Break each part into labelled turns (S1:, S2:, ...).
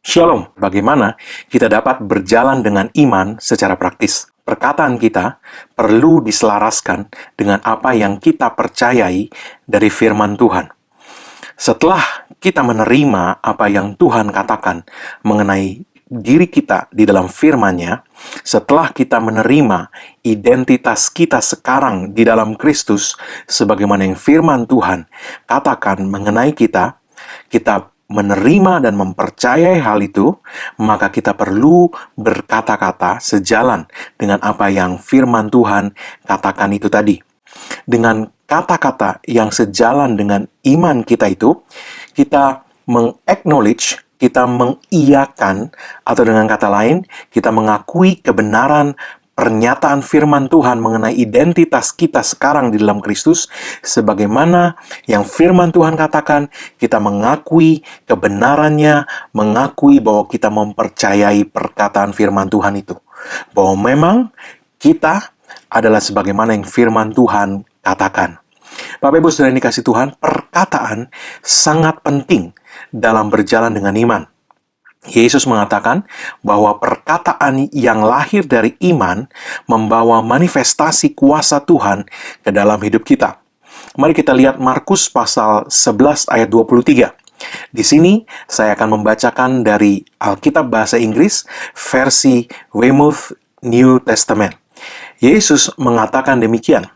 S1: Shalom, bagaimana kita dapat berjalan dengan iman secara praktis? Perkataan kita perlu diselaraskan dengan apa yang kita percayai dari firman Tuhan. Setelah kita menerima apa yang Tuhan katakan mengenai diri kita di dalam firman-Nya, setelah kita menerima identitas kita sekarang di dalam Kristus, sebagaimana yang firman Tuhan katakan mengenai kita menerima dan mempercayai hal itu, maka kita perlu berkata-kata sejalan dengan apa yang firman Tuhan katakan itu tadi. Dengan kata-kata yang sejalan dengan iman kita itu, kita meng-acknowledge, kita mengiyakan, atau dengan kata lain, kita mengakui kebenaran pernyataan firman Tuhan mengenai identitas kita sekarang di dalam Kristus, sebagaimana yang firman Tuhan katakan, kita mengakui kebenarannya, mengakui bahwa kita mempercayai perkataan firman Tuhan itu. Bahwa memang kita adalah sebagaimana yang firman Tuhan katakan. Bapak Ibu Saudara yang dikasihi Tuhan, perkataan sangat penting dalam berjalan dengan iman. Yesus mengatakan bahwa perkataan yang lahir dari iman membawa manifestasi kuasa Tuhan ke dalam hidup kita. Mari kita lihat Markus pasal 11 ayat 23. Di sini saya akan membacakan dari Alkitab Bahasa Inggris versi Weymouth New Testament. Yesus mengatakan demikian,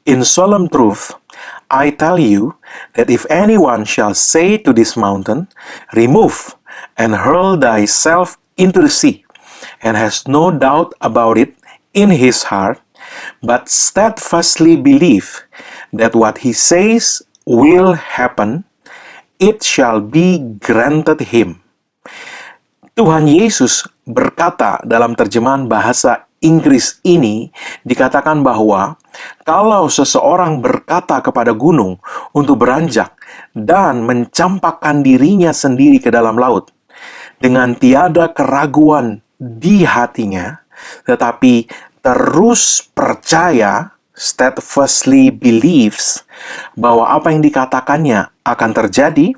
S1: "In solemn truth, I tell you that if anyone shall say to this mountain, remove and hurl thyself into the sea, and has no doubt about it in his heart, but steadfastly believe that what he says will happen, it shall be granted him." Tuhan Yesus berkata dalam terjemahan bahasa Inggris ini, dikatakan bahwa kalau seseorang berkata kepada gunung untuk beranjak dan mencampakkan dirinya sendiri ke dalam laut, dengan tiada keraguan di hatinya, tetapi terus percaya, steadfastly believes, bahwa apa yang dikatakannya akan terjadi,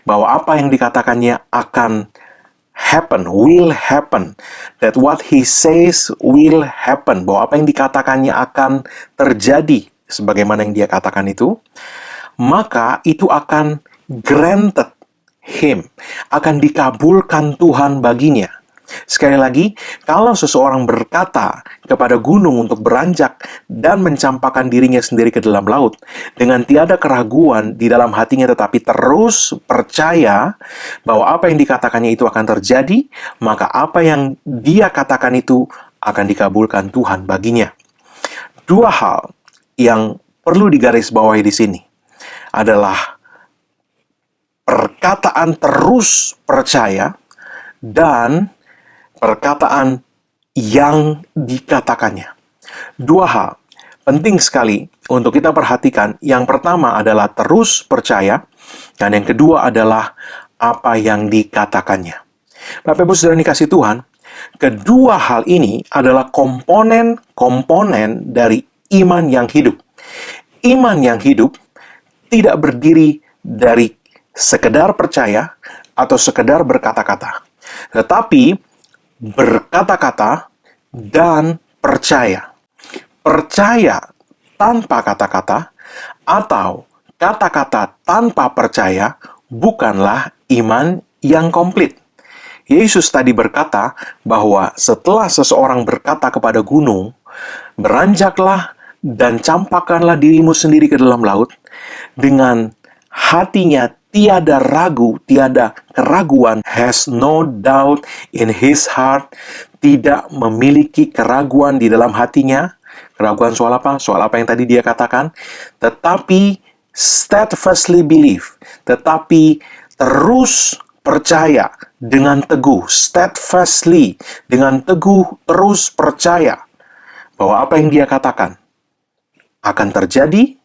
S1: bahwa apa yang dikatakannya akan happen, will happen, that what he says will happen, bahwa apa yang dikatakannya akan terjadi sebagaimana yang dia katakan itu, maka itu akan granted him, akan dikabulkan Tuhan baginya. Sekali lagi, kalau seseorang berkata kepada gunung untuk beranjak dan mencampakkan dirinya sendiri ke dalam laut, dengan tiada keraguan di dalam hatinya tetapi terus percaya bahwa apa yang dikatakannya itu akan terjadi, maka apa yang dia katakan itu akan dikabulkan Tuhan baginya. Dua hal yang perlu digarisbawahi di sini adalah perkataan terus percaya dan perkataan yang dikatakannya. Dua hal penting sekali untuk kita perhatikan. Yang pertama adalah terus percaya, dan yang kedua adalah apa yang dikatakannya. Bapak Ibu Saudara dikasihi Tuhan, kedua hal ini adalah komponen-komponen dari iman yang hidup. Iman yang hidup tidak berdiri dari sekedar percaya atau sekedar berkata-kata, tetapi berkata-kata dan percaya. Percaya tanpa kata-kata atau kata-kata tanpa percaya bukanlah iman yang komplit. Yesus tadi berkata bahwa setelah seseorang berkata kepada gunung, beranjaklah dan campakkanlah dirimu sendiri ke dalam laut, dengan hatinya tiada ragu, tiada keraguan, has no doubt in his heart, tidak memiliki keraguan di dalam hatinya. Keraguan soal apa? Soal apa yang tadi dia katakan. Tetapi steadfastly believe, tetapi terus percaya dengan teguh, steadfastly, dengan teguh terus percaya bahwa apa yang dia katakan akan terjadi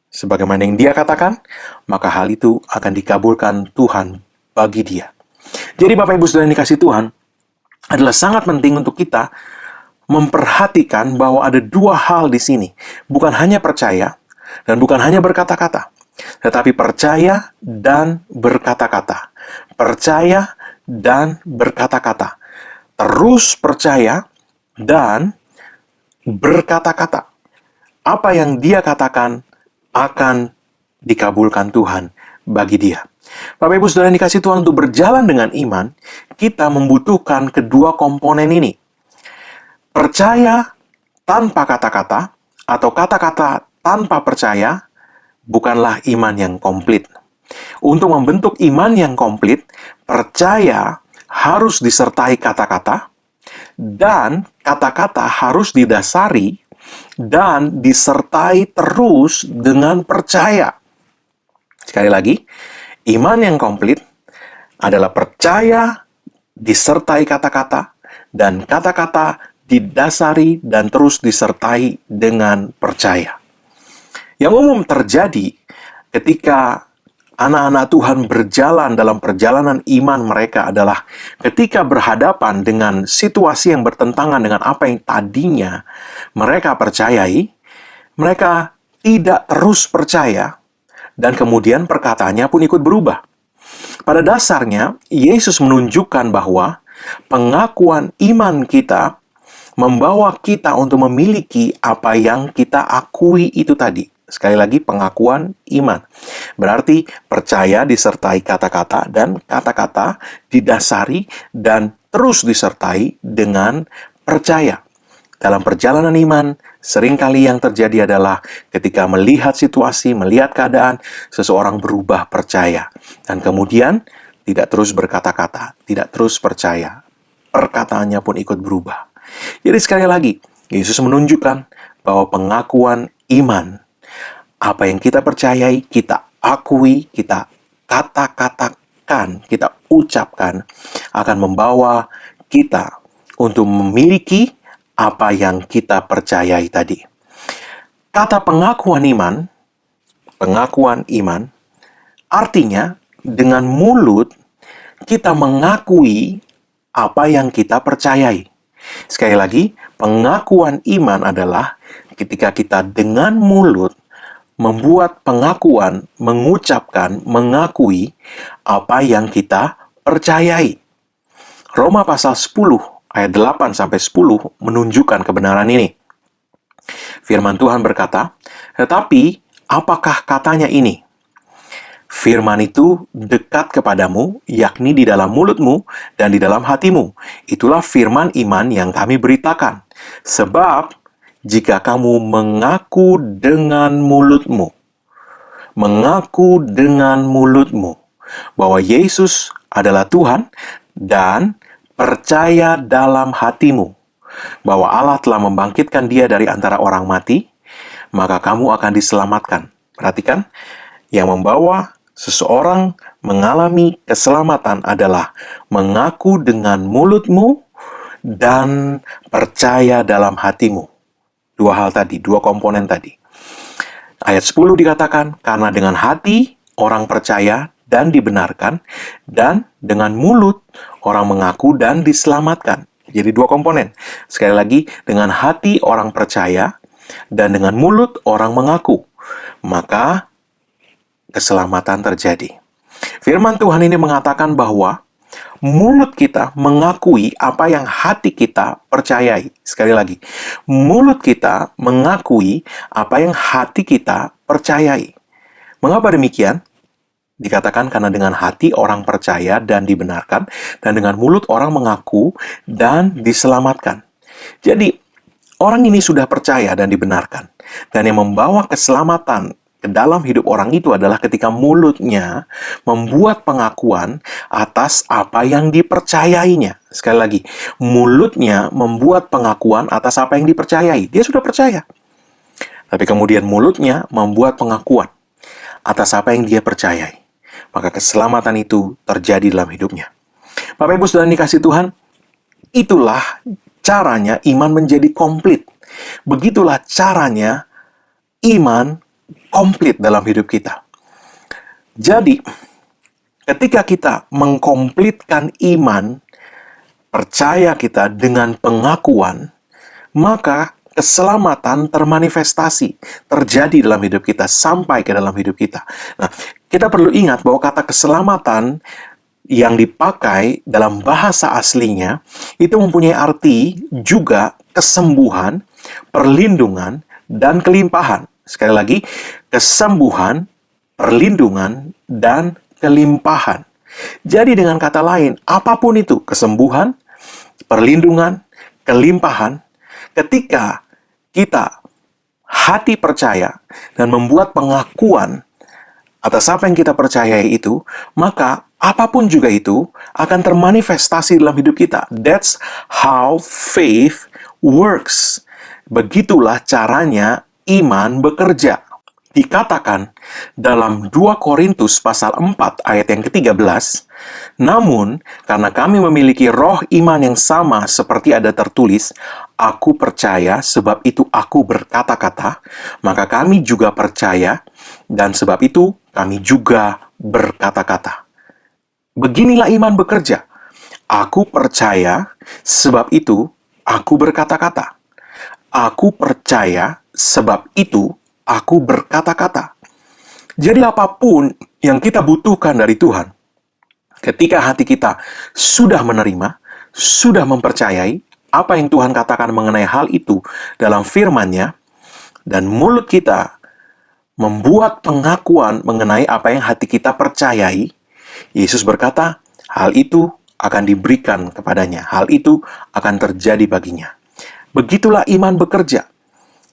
S1: sebagaimana yang dia katakan, maka hal itu akan dikabulkan Tuhan bagi dia. Jadi Bapak Ibu Saudara yang dikasihi Tuhan, adalah sangat penting untuk kita memperhatikan bahwa ada dua hal di sini. Bukan hanya percaya dan bukan hanya berkata-kata, tetapi percaya dan berkata-kata. Percaya dan berkata-kata. Terus percaya dan berkata-kata. Apa yang dia katakan akan dikabulkan Tuhan bagi dia. Bapak Ibu Saudara yang dikasihi Tuhan, untuk berjalan dengan iman, kita membutuhkan kedua komponen ini. Percaya tanpa kata-kata atau kata-kata tanpa percaya bukanlah iman yang komplit. Untuk membentuk iman yang komplit, percaya harus disertai kata-kata, dan kata-kata harus didasari dan disertai terus dengan percaya. Sekali lagi, iman yang komplit adalah percaya disertai kata-kata, dan kata-kata didasari dan terus disertai dengan percaya. Yang umum terjadi ketika anak-anak Tuhan berjalan dalam perjalanan iman mereka adalah ketika berhadapan dengan situasi yang bertentangan dengan apa yang tadinya mereka percayai, mereka tidak terus percaya, dan kemudian perkataannya pun ikut berubah. Pada dasarnya, Yesus menunjukkan bahwa pengakuan iman kita membawa kita untuk memiliki apa yang kita akui itu tadi. Sekali lagi, pengakuan iman. Berarti percaya disertai kata-kata, dan kata-kata didasari dan terus disertai dengan percaya. Dalam perjalanan iman, seringkali yang terjadi adalah ketika melihat situasi, melihat keadaan, seseorang berubah percaya. Dan kemudian tidak terus berkata-kata, tidak terus percaya. Perkataannya pun ikut berubah. Jadi sekali lagi, Yesus menunjukkan bahwa pengakuan iman, apa yang kita percayai, kita akui, kita kata-katakan, kita ucapkan, akan membawa kita untuk memiliki apa yang kita percayai tadi. Kata pengakuan iman, artinya dengan mulut kita mengakui apa yang kita percayai. Sekali lagi, pengakuan iman adalah ketika kita dengan mulut membuat pengakuan, mengucapkan, mengakui apa yang kita percayai. Roma pasal 10 ayat 8-10 menunjukkan kebenaran ini. Firman Tuhan berkata, "Tetapi apakah katanya ini? Firman itu dekat kepadamu, yakni di dalam mulutmu dan di dalam hatimu. Itulah firman iman yang kami beritakan. Sebab jika kamu mengaku dengan mulutmu bahwa Yesus adalah Tuhan, dan percaya dalam hatimu bahwa Allah telah membangkitkan dia dari antara orang mati, maka kamu akan diselamatkan." Perhatikan, yang membawa seseorang mengalami keselamatan adalah mengaku dengan mulutmu dan percaya dalam hatimu. Dua hal tadi, dua komponen tadi. Ayat 10 dikatakan, karena dengan hati orang percaya dan dibenarkan, dan dengan mulut orang mengaku dan diselamatkan. Jadi dua komponen. Sekali lagi, dengan hati orang percaya dan dengan mulut orang mengaku, maka keselamatan terjadi. Firman Tuhan ini mengatakan bahwa mulut kita mengakui apa yang hati kita percayai. Sekali lagi, mulut kita mengakui apa yang hati kita percayai. Mengapa demikian? Dikatakan karena dengan hati orang percaya dan dibenarkan, dan dengan mulut orang mengaku dan diselamatkan. Jadi, orang ini sudah percaya dan dibenarkan. Dan yang membawa keselamatan ke dalam hidup orang itu adalah ketika mulutnya membuat pengakuan atas apa yang dipercayainya. Sekali lagi, mulutnya membuat pengakuan atas apa yang dipercayai. Dia sudah percaya. Tapi kemudian mulutnya membuat pengakuan atas apa yang dia percayai. Maka keselamatan itu terjadi dalam hidupnya. Bapak Ibu Saudara dikasihi Tuhan, itulah caranya iman menjadi komplit. Begitulah caranya iman komplit dalam hidup kita. Jadi, ketika kita mengkomplitkan iman, percaya kita dengan pengakuan, maka keselamatan termanifestasi, terjadi dalam hidup kita, sampai ke dalam hidup kita. Nah, kita perlu ingat bahwa kata keselamatan yang dipakai dalam bahasa aslinya itu mempunyai arti juga kesembuhan, perlindungan, dan kelimpahan. Sekali lagi, kesembuhan, perlindungan, dan kelimpahan. Jadi dengan kata lain, apapun itu, kesembuhan, perlindungan, kelimpahan, ketika kita hati percaya dan membuat pengakuan atas apa yang kita percayai itu, maka apapun juga itu akan termanifestasi dalam hidup kita. That's how faith works. Begitulah caranya iman bekerja. Dikatakan dalam 2 Korintus pasal 4 ayat yang ke-13, namun karena kami memiliki roh iman yang sama seperti ada tertulis, aku percaya sebab itu aku berkata-kata, maka kami juga percaya dan sebab itu kami juga berkata-kata. Beginilah iman bekerja. Aku percaya sebab itu aku berkata-kata. Aku percaya sebab itu aku berkata-kata. Jadi apapun yang kita butuhkan dari Tuhan, ketika hati kita sudah menerima, sudah mempercayai apa yang Tuhan katakan mengenai hal itu dalam firman-Nya, dan mulut kita membuat pengakuan mengenai apa yang hati kita percayai, Yesus berkata, hal itu akan diberikan kepadanya. Hal itu akan terjadi baginya. Begitulah iman bekerja.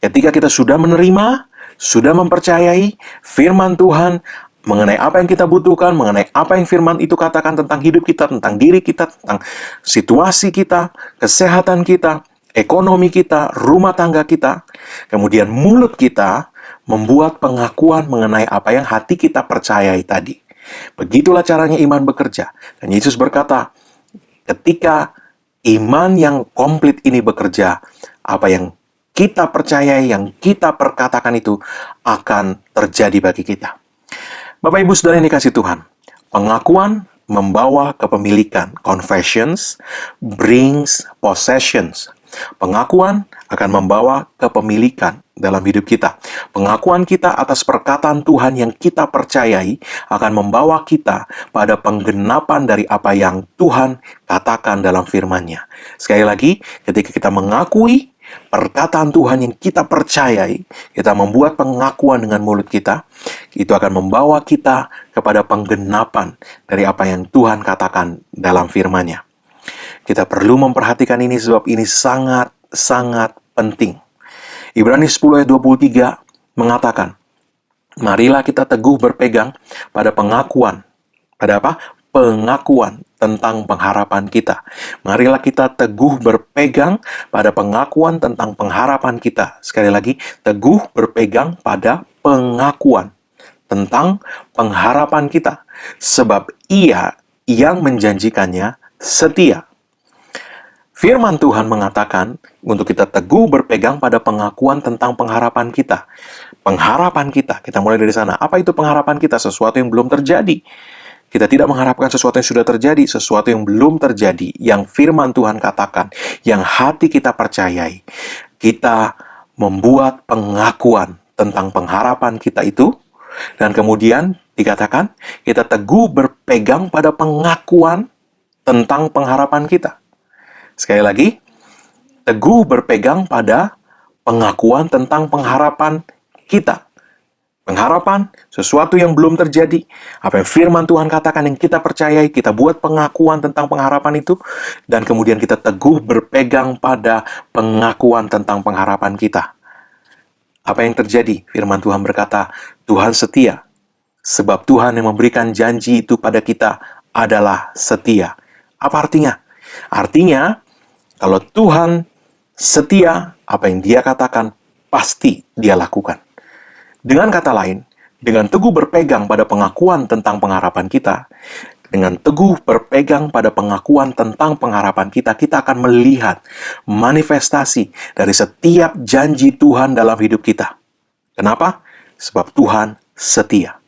S1: Ketika kita sudah menerima, sudah mempercayai firman Tuhan mengenai apa yang kita butuhkan, mengenai apa yang firman itu katakan tentang hidup kita, tentang diri kita, tentang situasi kita, kesehatan kita, ekonomi kita, rumah tangga kita, kemudian mulut kita membuat pengakuan mengenai apa yang hati kita percayai tadi. Begitulah caranya iman bekerja. Dan Yesus berkata, ketika iman yang komplit ini bekerja, apa yang kita percayai, yang kita perkatakan itu akan terjadi bagi kita. Bapak Ibu Saudara yang dikasihi Tuhan, pengakuan membawa kepemilikan. Confessions brings possessions. Pengakuan akan membawa kepemilikan dalam hidup kita. Pengakuan kita atas perkataan Tuhan yang kita percayai akan membawa kita pada penggenapan dari apa yang Tuhan katakan dalam firman-Nya. Sekali lagi, ketika kita mengakui perkataan Tuhan yang kita percayai, kita membuat pengakuan dengan mulut kita, itu akan membawa kita kepada penggenapan dari apa yang Tuhan katakan dalam firman-Nya. Kita perlu memperhatikan ini sebab ini sangat-sangat penting. Ibrani 10 ayat 23 mengatakan, marilah kita teguh berpegang pada pengakuan. Pada apa? Pengakuan tentang pengharapan kita. Marilah kita teguh berpegang pada pengakuan tentang pengharapan kita. Sekali lagi, teguh berpegang pada pengakuan tentang pengharapan kita. Sebab Ia yang menjanjikannya setia. Firman Tuhan mengatakan untuk kita teguh berpegang pada pengakuan tentang pengharapan kita. Pengharapan kita mulai dari sana. Apa itu pengharapan kita? Sesuatu yang belum terjadi. Kita tidak mengharapkan sesuatu yang sudah terjadi, sesuatu yang belum terjadi, yang firman Tuhan katakan, yang hati kita percayai. Kita membuat pengakuan tentang pengharapan kita itu, dan kemudian dikatakan, kita teguh berpegang pada pengakuan tentang pengharapan kita. Sekali lagi, teguh berpegang pada pengakuan tentang pengharapan kita. Pengharapan, sesuatu yang belum terjadi. Apa yang firman Tuhan katakan yang kita percayai, kita buat pengakuan tentang pengharapan itu, dan kemudian kita teguh berpegang pada pengakuan tentang pengharapan kita. Apa yang terjadi? Firman Tuhan berkata, Tuhan setia. Sebab Tuhan yang memberikan janji itu pada kita adalah setia. Apa artinya? Artinya, kalau Tuhan setia, apa yang Dia katakan, pasti Dia lakukan. Dengan kata lain, dengan teguh berpegang pada pengakuan tentang pengharapan kita, dengan teguh berpegang pada pengakuan tentang pengharapan kita, kita akan melihat manifestasi dari setiap janji Tuhan dalam hidup kita. Kenapa? Sebab Tuhan setia.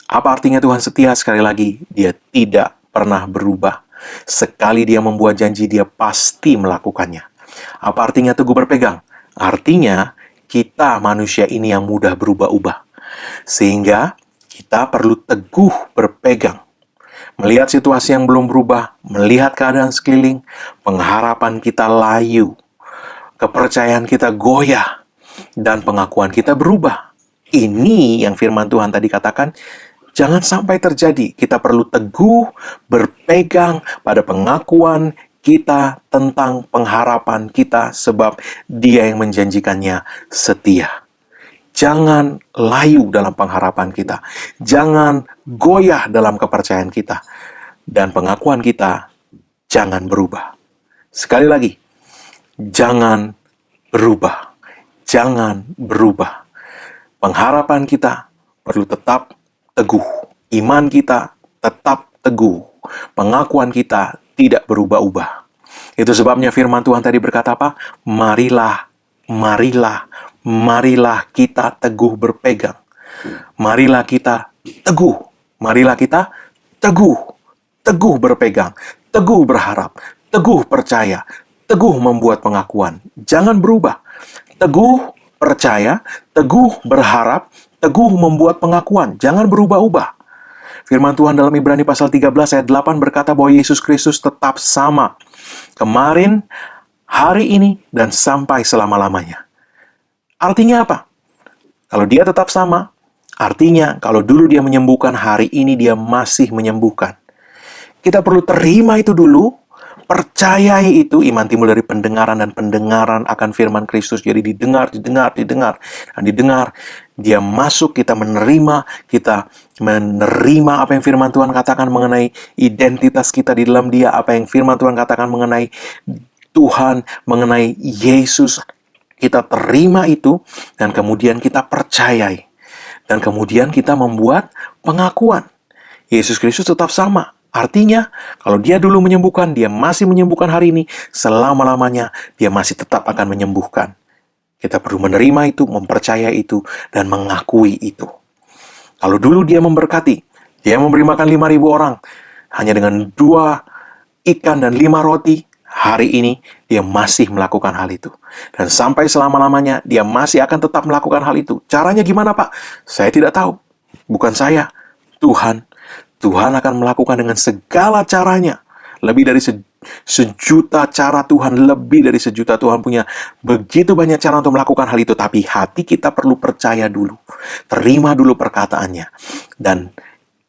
S1: Apa artinya Tuhan setia? Sekali lagi, Dia tidak pernah berubah. Sekali Dia membuat janji, Dia pasti melakukannya. Apa artinya teguh berpegang? Artinya, kita manusia ini yang mudah berubah-ubah. Sehingga kita perlu teguh berpegang Melihat situasi yang belum berubah, melihat keadaan sekeliling, pengharapan kita layu, kepercayaan kita goyah, dan pengakuan kita berubah. Ini yang firman Tuhan tadi katakan, jangan sampai terjadi. Kita perlu teguh berpegang pada pengakuan kita tentang pengharapan kita, sebab Dia yang menjanjikannya setia. Jangan layu dalam pengharapan kita. Jangan goyah dalam kepercayaan kita. Dan pengakuan kita jangan berubah. Sekali lagi, jangan berubah. Jangan berubah. Pengharapan kita perlu tetap teguh. Iman kita tetap teguh. Pengakuan kita tidak berubah-ubah. Itu sebabnya firman Tuhan tadi berkata apa? Marilah, marilah, marilah kita teguh berpegang. Marilah kita teguh. Marilah kita teguh. Teguh berpegang. Teguh berharap. Teguh percaya. Teguh membuat pengakuan. Jangan berubah. Teguh percaya. Teguh berharap. Teguh membuat pengakuan. Jangan berubah-ubah. Firman Tuhan dalam Ibrani pasal 13 ayat 8 berkata bahwa Yesus Kristus tetap sama. Kemarin, hari ini, dan sampai selama-lamanya. Artinya apa? Kalau dia tetap sama, artinya kalau dulu dia menyembuhkan, hari ini dia masih menyembuhkan. Kita perlu terima itu dulu, percayai itu. Iman timbul dari pendengaran, dan pendengaran akan firman Kristus. Jadi didengar, dan didengar. Dia masuk, kita menerima apa yang firman Tuhan katakan mengenai identitas kita di dalam Dia, apa yang firman Tuhan katakan mengenai Tuhan, mengenai Yesus. Kita terima itu, dan kemudian kita percayai. Dan kemudian kita membuat pengakuan. Yesus Kristus tetap sama. Artinya, kalau dia dulu menyembuhkan, dia masih menyembuhkan hari ini, selama-lamanya dia masih tetap akan menyembuhkan. Kita perlu menerima itu, mempercayai itu, dan mengakui itu. Kalau dulu dia memberkati, dia memberi makan 5.000 orang, hanya dengan 2 ikan dan 5 roti, hari ini dia masih melakukan hal itu. Dan sampai selama-lamanya dia masih akan tetap melakukan hal itu. Caranya gimana, Pak? Saya tidak tahu. Bukan saya, Tuhan. Tuhan akan melakukan dengan segala caranya. Lebih dari sejuta cara Tuhan, lebih dari sejuta Tuhan punya begitu banyak cara untuk melakukan hal itu. Tapi hati kita perlu percaya dulu. Terima dulu perkataannya. Dan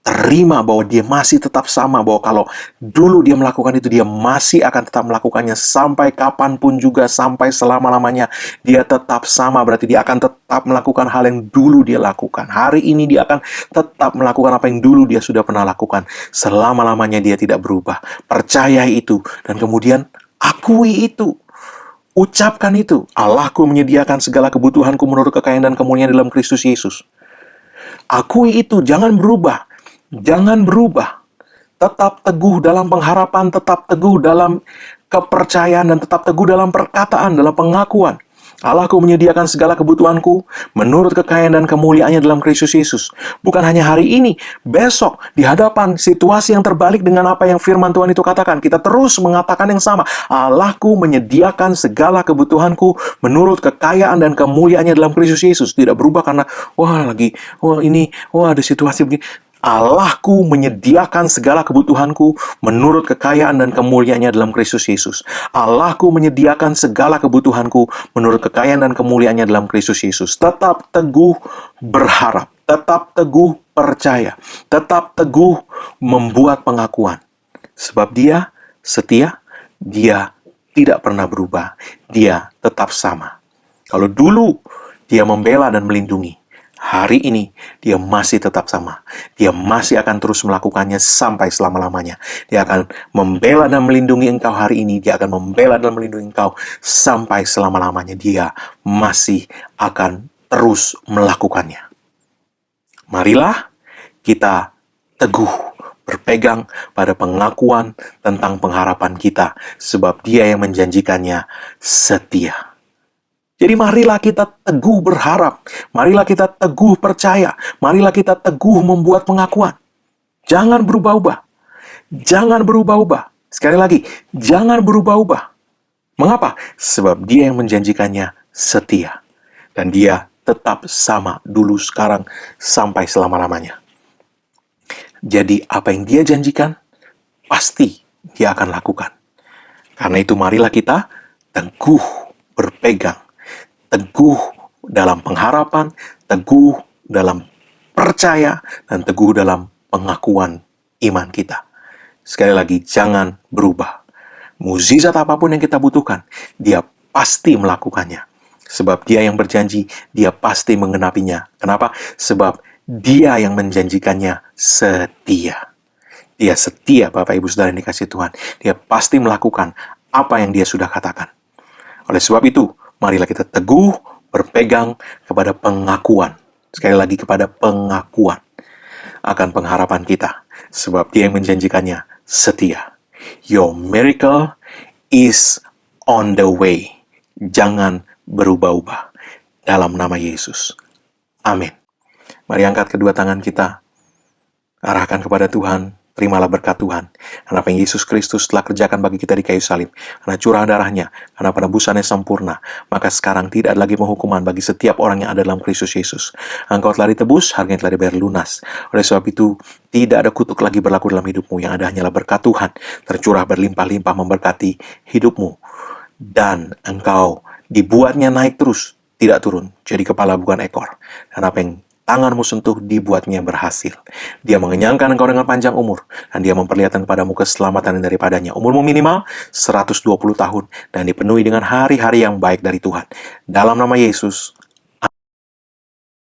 S1: terima bahwa dia masih tetap sama, bahwa kalau dulu dia melakukan itu, dia masih akan tetap melakukannya sampai kapanpun juga, sampai selama-lamanya. Dia tetap sama, berarti dia akan tetap melakukan hal yang dulu dia lakukan. Hari ini dia akan tetap melakukan apa yang dulu dia sudah pernah lakukan. Selama-lamanya dia tidak berubah. Percayai itu, dan kemudian akui itu. Ucapkan itu. Allahku menyediakan segala kebutuhanku menurut kekayaan dan kemuliaan dalam Kristus Yesus. Akui itu, jangan berubah. Jangan berubah. Tetap teguh dalam pengharapan, tetap teguh dalam kepercayaan, dan tetap teguh dalam perkataan, dalam pengakuan. Allahku menyediakan segala kebutuhanku menurut kekayaan dan kemuliaannya dalam Kristus Yesus. Bukan hanya hari ini, besok di hadapan situasi yang terbalik dengan apa yang firman Tuhan itu katakan, kita terus mengatakan yang sama. Allahku menyediakan segala kebutuhanku menurut kekayaan dan kemuliaannya dalam Kristus Yesus. Tidak berubah karena ada situasi begini. Allahku menyediakan segala kebutuhanku menurut kekayaan dan kemuliaannya dalam Kristus Yesus. Allahku menyediakan segala kebutuhanku menurut kekayaan dan kemuliaannya dalam Kristus Yesus. Tetap teguh berharap, tetap teguh percaya, tetap teguh membuat pengakuan. Sebab dia setia, dia tidak pernah berubah, dia tetap sama. Kalau dulu dia membela dan melindungi, hari ini, dia masih tetap sama. Dia masih akan terus melakukannya sampai selama-lamanya. Dia akan membela dan melindungi engkau hari ini. Dia akan membela dan melindungi engkau sampai selama-lamanya. Dia masih akan terus melakukannya. Marilah kita teguh berpegang pada pengakuan tentang pengharapan kita, sebab Dia yang menjanjikannya setia. Jadi marilah kita teguh berharap, marilah kita teguh percaya, marilah kita teguh membuat pengakuan. Jangan berubah-ubah. Jangan berubah-ubah. Sekali lagi, jangan berubah-ubah. Mengapa? Sebab Dia yang menjanjikannya setia. Dan Dia tetap sama dulu, sekarang, sampai selama-lamanya. Jadi apa yang dia janjikan, pasti dia akan lakukan. Karena itu marilah kita teguh berpegang, teguh dalam pengharapan, teguh dalam percaya, dan teguh dalam pengakuan iman kita. Sekali lagi, jangan berubah. Mukjizat apapun yang kita butuhkan, dia pasti melakukannya. Sebab dia yang berjanji, dia pasti menggenapinya. Kenapa? Sebab dia yang menjanjikannya setia. Dia setia, Bapak Ibu Saudara yang dikasihi Tuhan. Dia pasti melakukan apa yang dia sudah katakan. Oleh sebab itu, marilah kita teguh berpegang kepada pengakuan. Sekali lagi, kepada pengakuan akan pengharapan kita. Sebab dia yang menjanjikannya setia. Your miracle is on the way. Jangan berubah-ubah. Dalam nama Yesus. Amin. Mari angkat kedua tangan kita. Arahkan kepada Tuhan. Terimalah berkat Tuhan. Karena apa yang Yesus Kristus telah kerjakan bagi kita di kayu salib. Karena curah darahnya. Karena penebusannya sempurna. Maka sekarang tidak ada lagi penghukuman bagi setiap orang yang ada dalam Kristus Yesus. Engkau telah ditebus, harganya telah dibayar lunas. Oleh sebab itu, tidak ada kutuk lagi berlaku dalam hidupmu. Yang ada hanyalah berkat Tuhan. Tercurah berlimpah-limpah memberkati hidupmu. Dan engkau dibuatnya naik terus. Tidak turun. Jadi kepala bukan ekor. Dan apa yang tanganmu sentuh dibuatnya berhasil. Dia mengenyangkan engkau dengan panjang umur. Dan dia memperlihatkan kepadamu keselamatan daripadanya. Umurmu minimal 120 tahun. Dan dipenuhi dengan hari-hari yang baik dari Tuhan. Dalam nama Yesus,